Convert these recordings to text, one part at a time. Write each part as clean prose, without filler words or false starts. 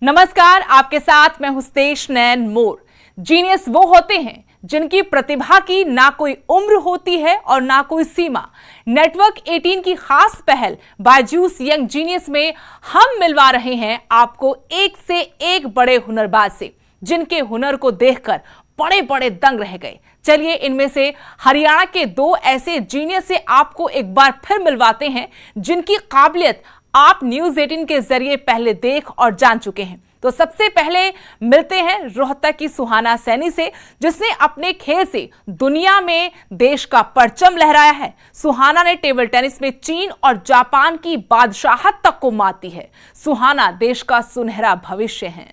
नमस्कार, आपके साथ मैं हुस्तेश नैन मोर। जीनियस वो होते हैं जिनकी प्रतिभा की ना कोई उम्र होती है और ना कोई सीमा। नेटवर्क 18 की खास पहल बायजूस यंग जीनियस में हम मिलवा रहे हैं आपको एक से एक बड़े हुनरबाज से, जिनके हुनर को देखकर बड़े बड़े दंग रह गए। चलिए इनमें से हरियाणा के दो ऐसे जीनियस से आपको एक बार फिर मिलवाते हैं जिनकी काबिलियत आप न्यूज 18 के जरिए पहले देख और जान चुके हैं। तो सबसे पहले मिलते हैं रोहतक की सुहाना सैनी से, जिसने अपने खेल से दुनिया में देश का परचम लहराया है। सुहाना ने टेबल टेनिस में चीन और जापान की बादशाहत तक को मात दी है। सुहाना देश का सुनहरा भविष्य है।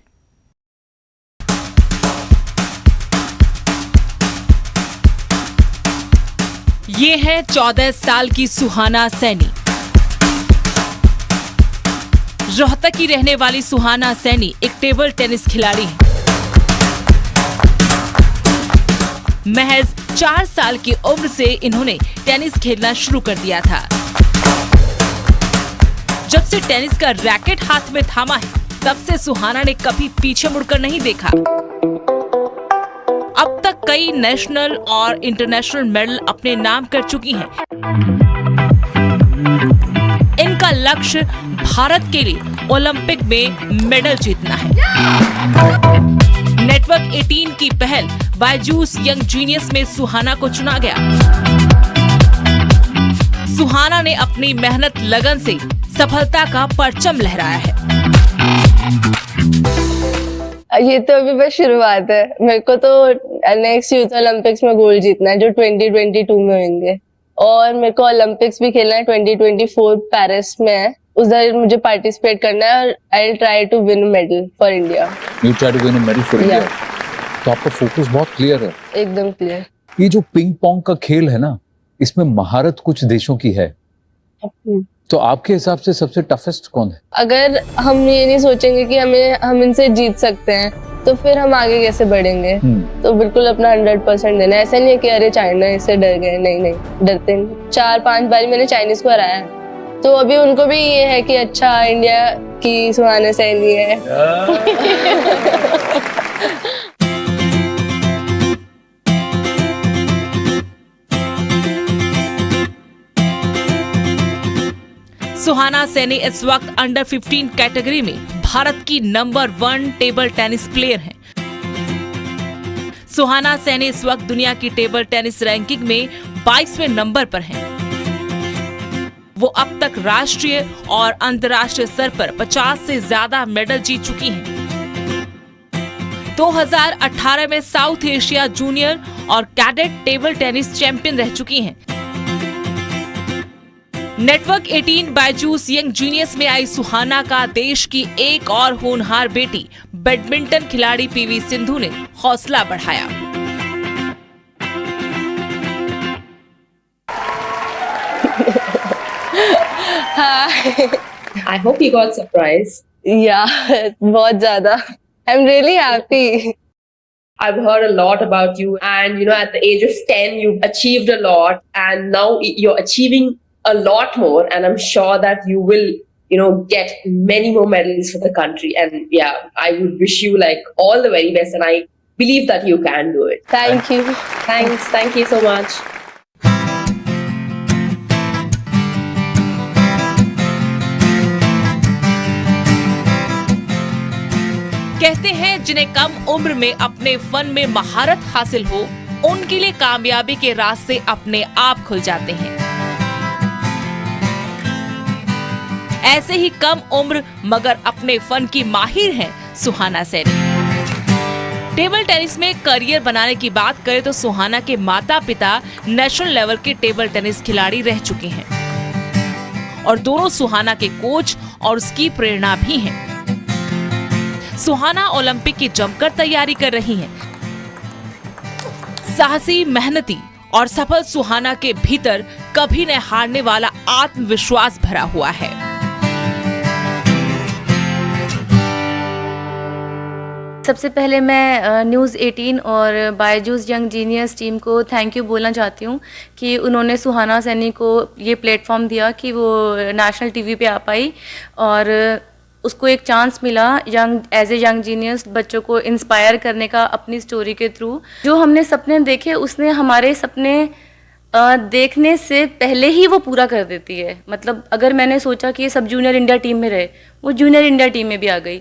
ये है 14 साल की सुहाना सैनी। रोहतक की रहने वाली सुहाना सैनी एक टेबल टेनिस खिलाड़ी है। महज 4 साल की उम्र से इन्होंने टेनिस खेलना शुरू कर दिया था। जब से टेनिस का रैकेट हाथ में थामा है, तब से सुहाना ने कभी पीछे मुड़कर नहीं देखा। अब तक कई नेशनल और इंटरनेशनल मेडल अपने नाम कर चुकी हैं। इनका लक्ष्य भारत के लिए ओलंपिक में मेडल जीतना है। नेटवर्क 18 की पहल बायजूस यंग जीनियस में सुहाना को चुना गया। सुहाना ने अपनी मेहनत लगन से सफलता का परचम लहराया है। ये तो अभी बस शुरुआत है। मेरे को तो नेक्स्ट यूथ ओलंपिक्स में गोल्ड जीतना है, जो 2022 में होंगे, और मेरे को ओलंपिक्स भी खेलना है 2024 पेरिस में है। उधर मुझे पार्टिसिपेट करना है और I will try to win medal for India. You try to win a medal for India. तो आपका फोकस बहुत क्लियर है। एकदम क्लियर। ये जो पिंग पोंग का खेल है ना, इसमें महारत कुछ देशों की है। तो आपके हिसाब से सबसे टफेस्ट कौन है? अगर हम ये नहीं सोचेंगे कि हम इनसे जीत सकते हैं, तो फिर हम आगे कैसे बढ़ेंगे? तो बिल्कुल अपना 100% देना। ऐसा नहीं है कि अरे चाइना इससे डर गए, नहीं, डरते नहीं। 4-5 बार मैंने चाइनीज को हराया है, तो अभी उनको भी ये है कि अच्छा इंडिया की सुहाना सैनी है। सुहाना सैनी इस वक्त अंडर 15 कैटेगरी में भारत की नंबर 1 टेबल टेनिस प्लेयर हैं। सुहाना सैनी इस वक्त दुनिया की टेबल टेनिस रैंकिंग में 22वें नंबर पर हैं। वो अब तक राष्ट्रीय और अंतर्राष्ट्रीय स्तर पर 50 से ज्यादा मेडल जीत चुकी हैं। 2018 में साउथ एशिया जूनियर और कैडेट टेबल टेनिस चैंपियन रह चुकी हैं। नेटवर्क 18 बायजूस यंग जीनियस में आई सुहाना का देश की एक और होनहार बेटी बैडमिंटन खिलाड़ी पीवी सिंधु ने हौसला बढ़ाया। I hope you got surprised. Yeah, बहुत ज़्यादा. I'm really happy. I've heard a lot about you, and you know, at the age of 10, you've achieved a lot, and now you're achieving a lot more. And I'm sure that you will, you know, get many more medals for the country. And yeah, I would wish you like all the very best, and I believe that you can do it. Thank you. Thanks. Thank you so much. कहते हैं जिन्हें कम उम्र में अपने fun में महारत हासिल हो, उनके लिए कामयाबी के रास्ते अपने आप खुल जाते हैं। ऐसे ही कम उम्र मगर अपने फन की माहिर हैं सुहाना सैनी। टेबल टेनिस में करियर बनाने की बात करें तो सुहाना के माता पिता नेशनल लेवल के टेबल टेनिस खिलाड़ी रह चुके हैं और दोनों सुहाना के कोच और उसकी प्रेरणा भी हैं। सुहाना ओलंपिक की जमकर तैयारी कर रही हैं। साहसी, मेहनती और सफल सुहाना के भीतर कभी न हारने वाला आत्मविश्वास भरा हुआ है। सबसे पहले मैं न्यूज़ 18 और बायजूस यंग जीनियस टीम को थैंक यू बोलना चाहती हूँ कि उन्होंने सुहाना सैनी को ये प्लेटफॉर्म दिया कि वो नेशनल टीवी पे आ पाई और उसको एक चांस मिला एज ए यंग जीनियस बच्चों को इंस्पायर करने का अपनी स्टोरी के थ्रू। जो हमने सपने देखे उसने हमारे सपने देखने से पहले ही वो पूरा कर देती है। मतलब अगर मैंने सोचा कि ये सब जूनियर इंडिया टीम में रहे, वो जूनियर इंडिया टीम में भी आ गई।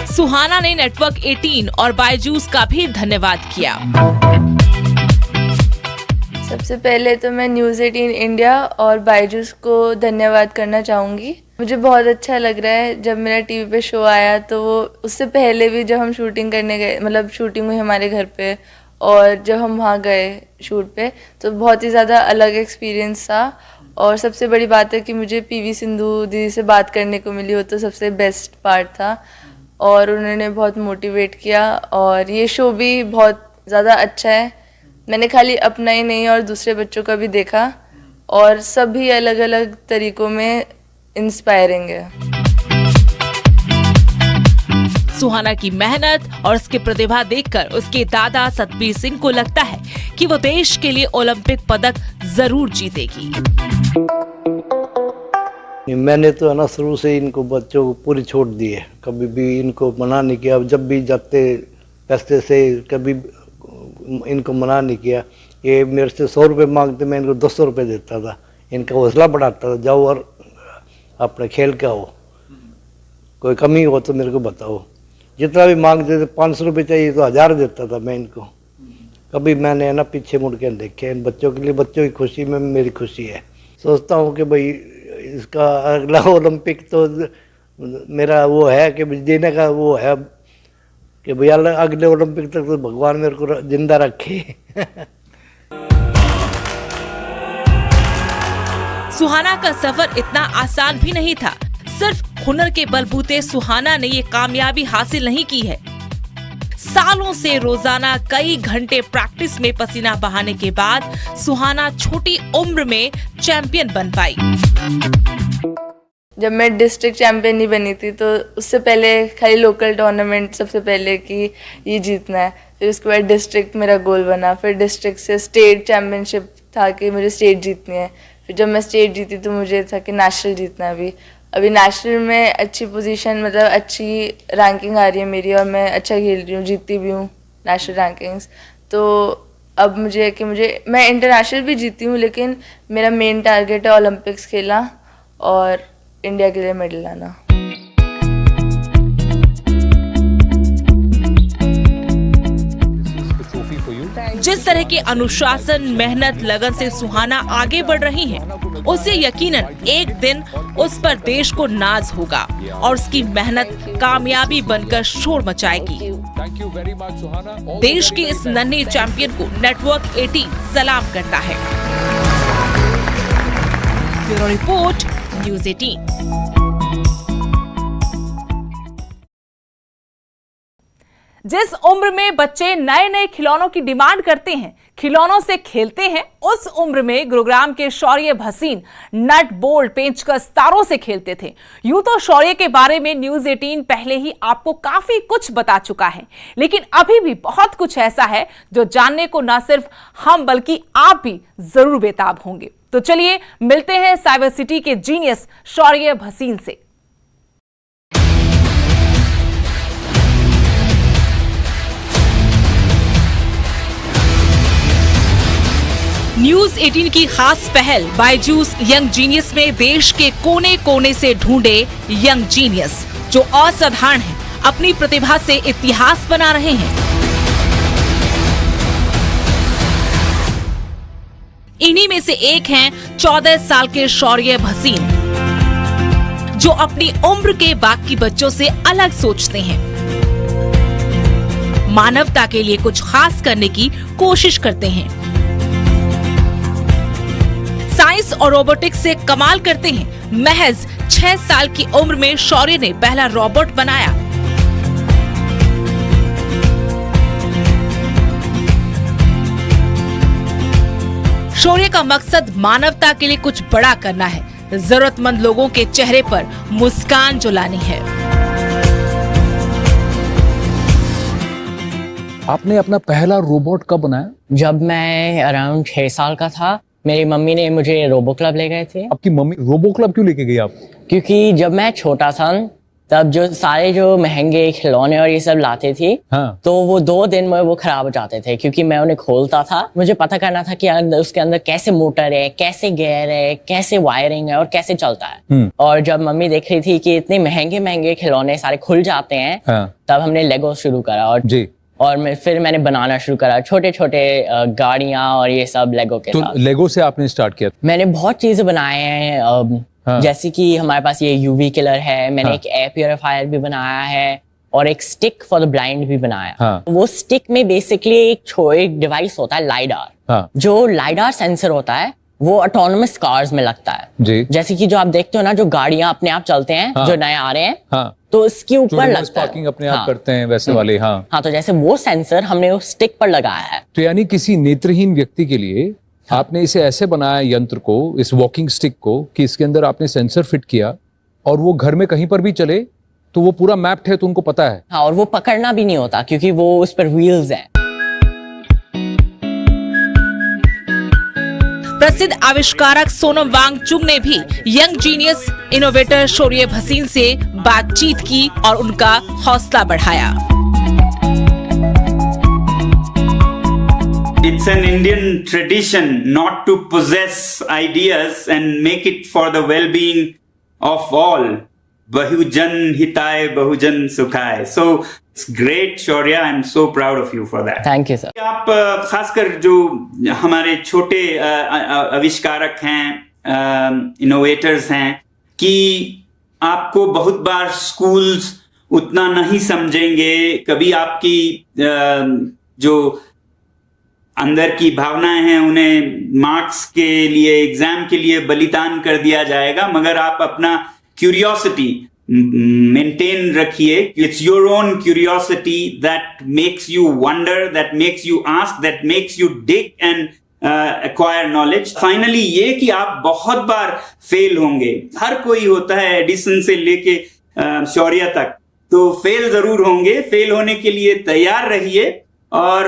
सुहाना ने नेटवर्क 18 और बायजूस का भी धन्यवाद किया। सबसे पहले तो मैं न्यूज़ 18 इंडिया और बायजूस को धन्यवाद करना चाहूँगी। मुझे बहुत अच्छा लग रहा है जब मेरा टीवी पे शो आया, तो वो उससे पहले भी जब हम शूटिंग करने गए, मतलब शूटिंग हुई हमारे घर पे, और जब हम वहाँ गए शूट पे, तो बहुत ही ज़्यादा अलग एक्सपीरियंस था। और सबसे बड़ी बात है कि मुझे पीवी सिंधु दीदी से बात करने को मिली, वो तो सबसे बेस्ट पार्ट था। और उन्होंने बहुत मोटिवेट किया, और ये शो भी बहुत ज़्यादा अच्छा है। मैंने खाली अपना ही नहीं और दूसरे बच्चों का भी देखा, और सभी अलग अलग तरीक़ों में इंस्पायरिंग है। सुहाना की मेहनत और उसकी प्रतिभा देखकर उसके दादा सतबीर सिंह को लगता है कि वो देश के लिए ओलंपिक पदक जरूर जीतेगी। मैंने तो है ना शुरू से इनको बच्चों को पूरी छूट दी है, कभी भी इनको मना नहीं किया। जब भी जाते पैसे से कभी इनको मना नहीं किया। ये मेरे से 100 रुपये मांगते, मैं इनको 200 रुपये देता था। इनका हौसला बढ़ाता था, जाओ और अपने खेल के आओ, कोई कमी हो तो मेरे को बताओ। जितना भी मांगते थे, 500 रुपये चाहिए तो 1000 देता था मैं इनको। कभी मैंने है ना पीछे मुड़ के देखे। इन बच्चों के लिए, बच्चों की खुशी में मेरी खुशी है। सोचता हूँ कि भाई इसका अगला ओलंपिक तो मेरा वो है कि जीने का वो है कि भैया अगले ओलंपिक तक तो भगवान मेरे को जिंदा रखे। सुहाना का सफर इतना आसान भी नहीं था। सिर्फ हुनर के बलबूते सुहाना ने ये कामयाबी हासिल नहीं की है। सालों से रोजाना कई घंटे प्रैक्टिस में पसीना बहाने के बाद सुहाना छोटी उम्र में चैंपियन बन पाई। जब मैं डिस्ट्रिक्ट चैंपियन नहीं बनी थी, तो उससे पहले खाली लोकल टूर्नामेंट सबसे पहले कि ये जीतना है, फिर उसके बाद डिस्ट्रिक्ट मेरा गोल बना, फिर डिस्ट्रिक्ट से स्टेट चैंपियनशिप था कि मुझे स्टेट जीतनी है। फिर जब मैं स्टेट जीती तो मुझे था कि नेशनल जीतना है। अभी नेशनल में अच्छी पोजीशन, मतलब अच्छी रैंकिंग आ रही है मेरी, और मैं अच्छा खेल रही हूँ, जीतती भी हूँ नेशनल रैंकिंग्स। तो अब मुझे है कि मैं इंटरनेशनल भी जीती हूँ, लेकिन मेरा मेन टारगेट है ओलंपिक्स खेलना और इंडिया के लिए मेडल लाना। जिस तरह के अनुशासन, मेहनत, लगन से सुहाना आगे बढ़ रही हैं, उसे यकीनन एक दिन उस पर देश को नाज होगा और उसकी मेहनत कामयाबी बनकर शोर मचाएगी। देश के इस नन्हे चैंपियन को नेटवर्क 18 सलाम करता है। Bureau report, news 18। जिस उम्र में बच्चे नए नए खिलौनों की डिमांड करते हैं, खिलौनों से खेलते हैं, उस उम्र में गुरुग्राम के शौर्य भसीन नट बोल्ट पेंचकस तारों से खेलते थे। यूं तो शौर्य के बारे में न्यूज़ 18 पहले ही आपको काफी कुछ बता चुका है, लेकिन अभी भी बहुत कुछ ऐसा है जो जानने को न सिर्फ हम बल्कि आप भी जरूर बेताब होंगे। तो चलिए मिलते हैं साइबर सिटी के जीनियस शौर्य भसीन से। न्यूज़ 18 की खास पहल बायजूस यंग जीनियस में देश के कोने कोने से ढूंढे यंग जीनियस जो असाधारण हैं, अपनी प्रतिभा से इतिहास बना रहे हैं। इन्हीं में से एक हैं 14 साल के शौर्य भसीन, जो अपनी उम्र के बाकी बच्चों से अलग सोचते हैं, मानवता के लिए कुछ खास करने की कोशिश करते हैं, साइंस और रोबोटिक्स से कमाल करते हैं। महज 6 साल की उम्र में शौर्य ने पहला रोबोट बनाया। शौर्य का मकसद मानवता के लिए कुछ बड़ा करना है, जरूरतमंद लोगों के चेहरे पर मुस्कान जुलानी है। आपने अपना पहला रोबोट कब बनाया? जब मैं अराउंड 6 साल का था, मेरी मम्मी ने मुझे रोबो क्लब ले गए थे, आपकी मम्मी रोबो क्लब क्यों लेके गई आप? क्योंकि जब मैं छोटा था तब जो सारे जो महंगे खिलौने और ये सब लाते थे, हाँ। तो वो 2 दिन में वो खराब हो जाते थे, क्योंकि मैं उन्हें खोलता था। मुझे पता करना था कि उसके अंदर कैसे मोटर है, कैसे गियर है, कैसे वायरिंग है और कैसे चलता है। और जब मम्मी देख रही थी कि इतने महंगे महंगे खिलौने सारे खुल जाते हैं, हाँ। तब हमने लेगो शुरू करा और फिर मैंने बनाना शुरू करा छोटे छोटे गाड़ियां और ये सब लेगो के साथ। तो लेगो से आपने स्टार्ट किया? मैंने बहुत चीजें बनाए हैं, हाँ। जैसे कि हमारे पास ये यूवी किलर है, मैंने हाँ। एक एयर प्योरीफायर भी बनाया है और एक स्टिक फॉर द ब्लाइंड भी बनाया। हाँ। वो स्टिक में बेसिकली एक डिवाइस होता है लाइडार, हाँ। जो लाइडार सेंसर होता है वो ऑटोनोमस कार्स में लगता है जी। जैसे कि जो आप देखते हो ना, जो गाड़ियां अपने आप चलते हैं, हाँ। जो नए आ रहे हैं, हाँ। तो इसके ऊपर जो लगता है, पार्किंग अपने आप हाँ। करते हैं वैसे वाले। हाँ। हाँ, तो जैसे वो सेंसर हमने उस स्टिक पर लगाया है। तो यानी किसी नेत्रहीन व्यक्ति के लिए आपने इसे ऐसे बनाया यंत्र को, इस वॉकिंग स्टिक को, कि इसके अंदर आपने सेंसर फिट किया और वो घर में कहीं पर भी चले तो वो पूरा मैप्ड है, तो उनको पता है। हाँ, और वो पकड़ना भी नहीं होता क्योंकि वो उस पर व्हील्स हैं। प्रसिद्ध आविष्कारक सोनम वांगचुक ने भी यंग जीनियस इनोवेटर शौर्य भसीन से बातचीत की और उनका हौसला बढ़ाया। It's an Indian tradition not to possess ideas and make it for the well-being of all. Bahujan hitai, bahujan sukhai. So it's great, Shaurya. I'm so proud of you for that. Thank you, sir. आप खासकर जो हमारे छोटे आविष्कारक हैं, innovators हैं, कि आपको बहुत बार स्कूल्स उतना नहीं समझेंगे, कभी आपकी जो अंदर की भावनाएं हैं उन्हें मार्क्स के लिए, एग्जाम के लिए बलिदान कर दिया जाएगा, मगर आप अपना क्यूरियोसिटी मेंटेन रखिए। It's your own curiosity that makes you wonder, that makes you ask, that makes you dig and acquire knowledge. Finally ये कि आप बहुत बार फेल होंगे, हर कोई होता है, एडिसन से लेके शौर्य तक, तो फेल जरूर होंगे। फेल होने के लिए तैयार रहिए और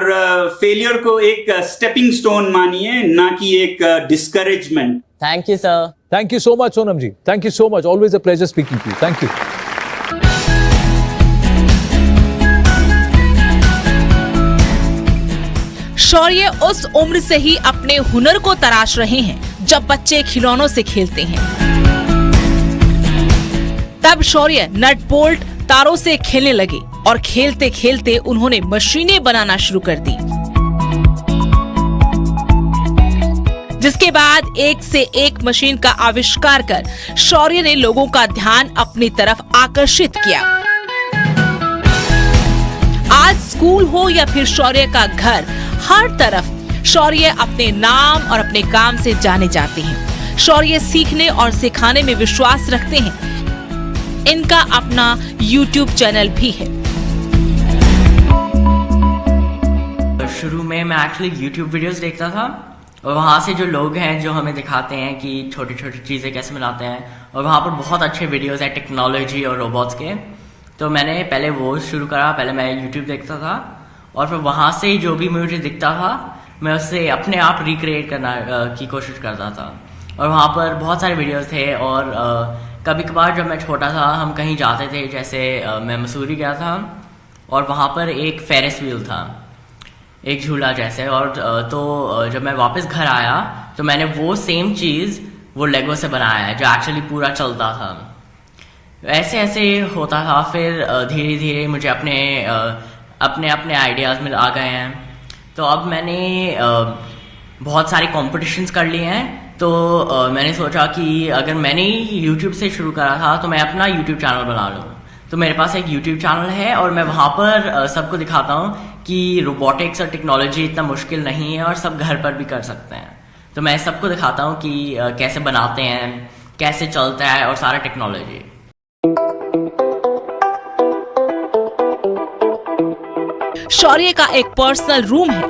फेलियर को एक स्टेपिंग स्टोन मानिए, ना कि एक discouragement. Thank you sir. Thank you so much Sonam ji, thank you so much, always a pleasure speaking to you. Thank you. Shaurya उस उम्र से ही अपने हुनर को तराश रहे हैं जब बच्चे खिलौनों से खेलते हैं। तब शौर्य नट बोल्ट तारों से खेलने लगे और खेलते खेलते उन्होंने मशीनें बनाना शुरू कर दी, जिसके बाद एक से एक मशीन का आविष्कार कर शौर्य ने लोगों का ध्यान अपनी तरफ आकर्षित किया। आज स्कूल हो या फिर शौर्य का घर, हर तरफ शौर्य अपने नाम और अपने काम से जाने जाते हैं। शौर्य सीखने और सिखाने में विश्वास रखते हैं। इनका अपना YouTube चैनल भी है। शुरू में मैं एक्चुअली YouTube वीडियोस देखता था और वहाँ से जो लोग हैं जो हमें दिखाते हैं कि छोटी छोटी चीज़ें कैसे बनाते हैं, और वहाँ पर बहुत अच्छे वीडियोस हैं टेक्नोलॉजी और रोबोट्स के, तो मैंने पहले वो शुरू करा। पहले मैं YouTube देखता था और फिर वहाँ से जो भी मुझे दिखता था मैं उससे अपने आप रिक्रिएट करना की कोशिश करता था। और वहाँ पर बहुत सारे वीडियोस थे और कभी कभार जब मैं छोटा था हम कहीं जाते थे, जैसे मैं मसूरी गया था और वहाँ पर एक फेरिस व्हील था, एक झूला जैसे, और तो जब मैं वापस घर आया तो मैंने वो सेम चीज़ वो लेगो से बनाया है जो एक्चुअली पूरा चलता था। ऐसे ऐसे होता था। फिर धीरे धीरे मुझे अपने आइडियाज़ में आ गए हैं, तो अब मैंने बहुत सारे कॉम्पिटिशन्स कर लिए हैं। तो मैंने सोचा कि अगर मैंने YouTube से शुरू करा था तो मैं अपना YouTube चैनल बना लूँ। तो मेरे पास एक YouTube चैनल है और मैं वहाँ पर सबको दिखाता हूँ कि रोबोटिक्स और टेक्नोलॉजी इतना मुश्किल नहीं है और सब घर पर भी कर सकते हैं। तो मैं सबको दिखाता हूँ कि कैसे बनाते हैं, कैसे चलता है और सारा टेक्नोलॉजी। शौर्य का एक पर्सनल रूम है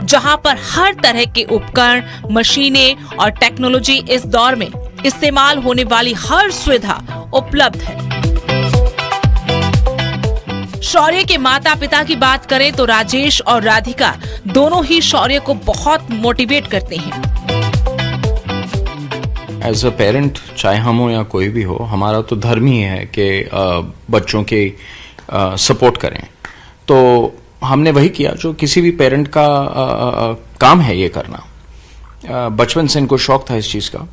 जहां पर हर तरह के उपकरण, मशीनें और टेक्नोलॉजी इस दौर में इस्तेमाल होने वाली हर सुविधा उपलब्ध है। शौर्य के माता पिता की बात करें तो राजेश और राधिका दोनों ही शौर्य को बहुत मोटिवेट करते हैं। एज अ पेरेंट, चाहे हम हो या कोई भी हो, हमारा तो धर्म ही है कि बच्चों के सपोर्ट करें। तो हमने वही किया जो किसी भी पेरेंट का काम है ये करना। बचपन से इनको शौक था इस चीज़ का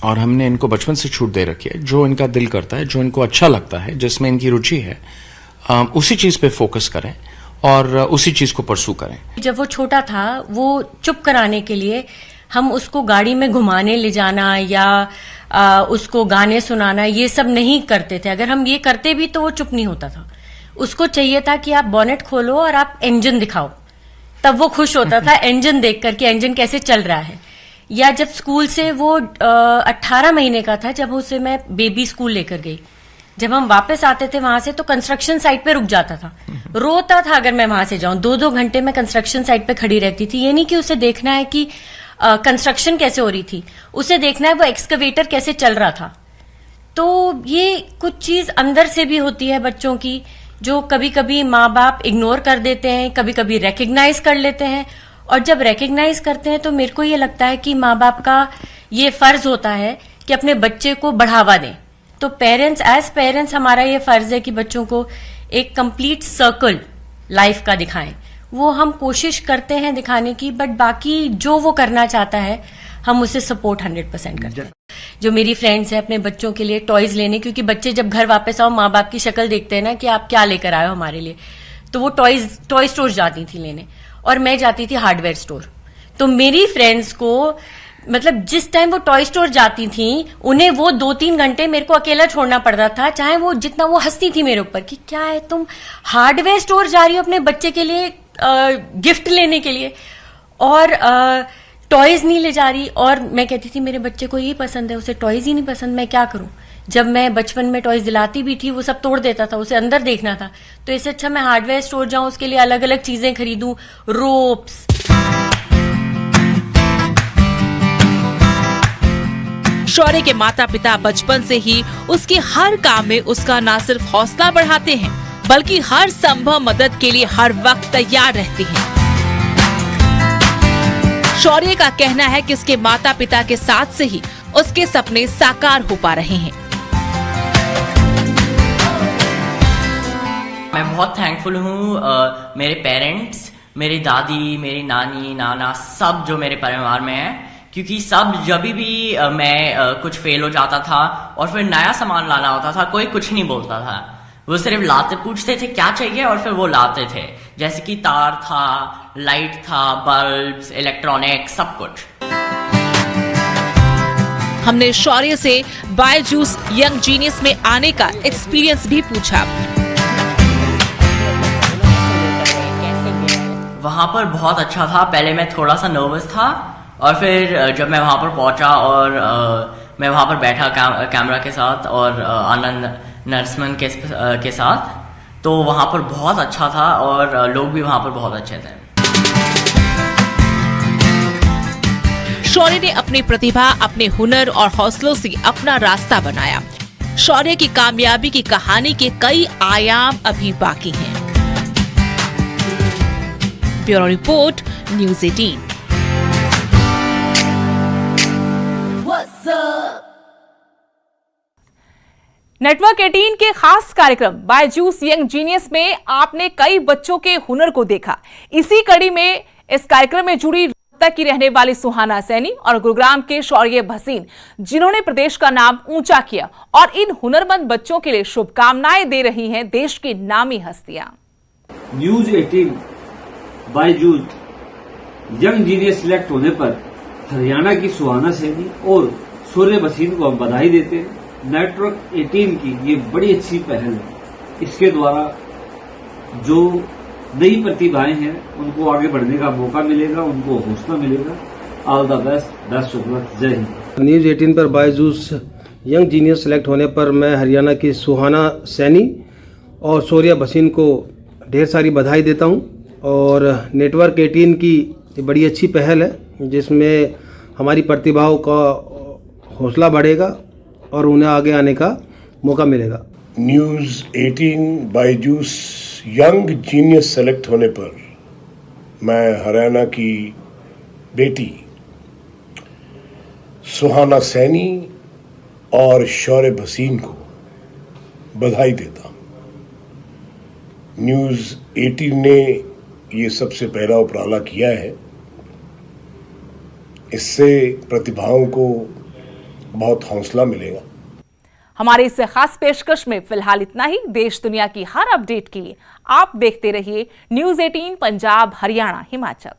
और हमने इनको बचपन से छूट दे रखी है। जो इनका दिल करता है, जो इनको अच्छा लगता है, जिसमें इनकी रुचि है, उसी चीज़ पे फोकस करें और उसी चीज़ को परसू करें। जब वो छोटा था, वो चुप कराने के लिए हम उसको गाड़ी में घुमाने ले जाना या उसको गाने सुनाना, ये सब नहीं करते थे। अगर हम ये करते भी तो वो चुप नहीं होता था। उसको चाहिए था कि आप बॉनेट खोलो और आप इंजन दिखाओ, तब वो खुश होता था इंजन देख करके, इंजन कैसे चल रहा है। या जब स्कूल से वो 18 महीने का था, जब उसे मैं बेबी स्कूल लेकर गई, जब हम वापस आते थे वहां से तो कंस्ट्रक्शन साइट पे रुक जाता था, रोता था अगर मैं वहां से जाऊं। 2-2 घंटे में कंस्ट्रक्शन साइट पे खड़ी रहती थी। ये नहीं कि उसे देखना है कि कंस्ट्रक्शन कैसे हो रही थी, उसे देखना है वो एक्सकवेटर कैसे चल रहा था। तो ये कुछ चीज अंदर से भी होती है बच्चों की, जो कभी कभी माँ बाप इग्नोर कर देते हैं, कभी कभी रिकग्नाइज कर लेते हैं। और जब रिकग्नाइज करते हैं तो मेरे को ये लगता है कि माँ बाप का ये फर्ज होता है कि अपने बच्चे को बढ़ावा दें। तो पेरेंट्स, एज पेरेंट्स, हमारा ये फर्ज है कि बच्चों को एक कंप्लीट सर्कल लाइफ का दिखाएं। वो हम कोशिश करते हैं दिखाने की, बट बाकी जो वो करना चाहता है हम उसे सपोर्ट 100% करते हैं। जो मेरी फ्रेंड्स हैं अपने बच्चों के लिए टॉयज लेने, क्योंकि बच्चे जब घर वापस आओ माँ बाप की शक्ल देखते हैं ना कि आप क्या लेकर आए हो हमारे लिए, तो वो टॉय स्टोर जाती थी लेने और मैं जाती थी हार्डवेयर स्टोर। तो मेरी फ्रेंड्स को, मतलब जिस टाइम वो टॉय स्टोर जाती थी, उन्हें वो 2-3 घंटे मेरे को अकेला छोड़ना पड़ता था, चाहे वो जितना वो हंसती थी मेरे ऊपर कि क्या है तुम हार्डवेयर स्टोर जा रही हो अपने बच्चे के लिए गिफ्ट लेने के लिए और टॉयज नहीं ले जा रही। और मैं कहती थी मेरे बच्चे को ये पसंद है, उसे टॉयज ही नहीं पसंद, मैं क्या करूं। जब मैं बचपन में टॉयज दिलाती भी थी वो सब तोड़ देता था, उसे अंदर देखना था। तो इससे अच्छा मैं हार्डवेयर स्टोर जाऊं, उसके लिए अलग अलग चीजें खरीदूं, रोप्स। शौर्य के माता पिता बचपन से ही उसके हर काम में उसका न सिर्फ हौसला बढ़ाते हैं, बल्कि हर संभव मदद के लिए हर वक्त तैयार रहते हैं। शौर्य का कहना है कि उसके माता पिता के साथ से ही उसके सपने साकार हो पा रहे हैं। मैं बहुत थैंकफुल हूँ मेरे पेरेंट्स, मेरी दादी, मेरी नानी, नाना, सब जो मेरे परिवार में है, क्योंकि सब जब भी मैं कुछ फेल हो जाता था और फिर नया सामान लाना होता था, कोई कुछ नहीं बोलता था। वो सिर्फ लाते, पूछते थे क्या चाहिए और फिर वो लाते थे। जैसे कि तार था, लाइट था, बल्ब्स, इलेक्ट्रॉनिक, सब कुछ। हमने शौर्य से बायजूस यंग जीनियस में आने का एक्सपीरियंस भी पूछा। वहां पर बहुत अच्छा था। पहले मैं थोड़ा सा नर्वस था और फिर जब मैं वहां पर पहुंचा और मैं वहां पर बैठा कैमरा के साथ और आनंद नरसिम्हन के साथ, तो वहां पर बहुत अच्छा था और लोग भी वहां पर बहुत अच्छे थे। शौर्य ने अपनी प्रतिभा, अपने हुनर और हौसलों से अपना रास्ता बनाया। शौर्य की कामयाबी की कहानी के कई आयाम अभी बाकी हैं। Bureau report, news 18। नेटवर्क 18 के खास कार्यक्रम बायजूस यंग जीनियस में आपने कई बच्चों के हुनर को देखा। इसी कड़ी में इस कार्यक्रम में जुड़ी रोहतक की रहने वाली सुहाना सैनी और गुरुग्राम के शौर्य भसीन, जिन्होंने प्रदेश का नाम ऊंचा किया, और इन हुनरमंद बच्चों के लिए शुभकामनाएं दे रही हैं देश की नामी हस्तियां। News 18 Byju's young genius select होने पर हरियाणा की सुहाना सैनी और शौर्य भसीन को हम बधाई देते हैं। नेटवर्क 18 की ये बड़ी अच्छी पहल है। इसके द्वारा जो नई प्रतिभाएं हैं उनको आगे बढ़ने का मौका मिलेगा, उनको हौसला मिलेगा। All the best, best of luck, जय हिंद। न्यूज़ 18 पर बायजूस यंग जीनियस सेलेक्ट होने पर मैं हरियाणा की सुहाना सैनी और शौर्य भसीन को ढेर सारी बधाई देता हूं। और नेटवर्क 18 की ये बड़ी अच्छी पहल है, जिसमें हमारी प्रतिभाओं का हौसला बढ़ेगा और उन्हें आगे आने का मौका मिलेगा। News 18 Byju's young genius select होने पर मैं हरियाणा की बेटी सुहाना सैनी और शौर्य भसीन को बधाई देता हूं। न्यूज़ 18 ने ये सबसे पहला उपराला किया है। इससे प्रतिभाओं को बहुत हौसला मिलेगा। हमारे इस खास पेशकश में फिलहाल इतना ही। देश दुनिया की हर अपडेट के लिए आप देखते रहिए न्यूज़ 18 पंजाब, हरियाणा, हिमाचल।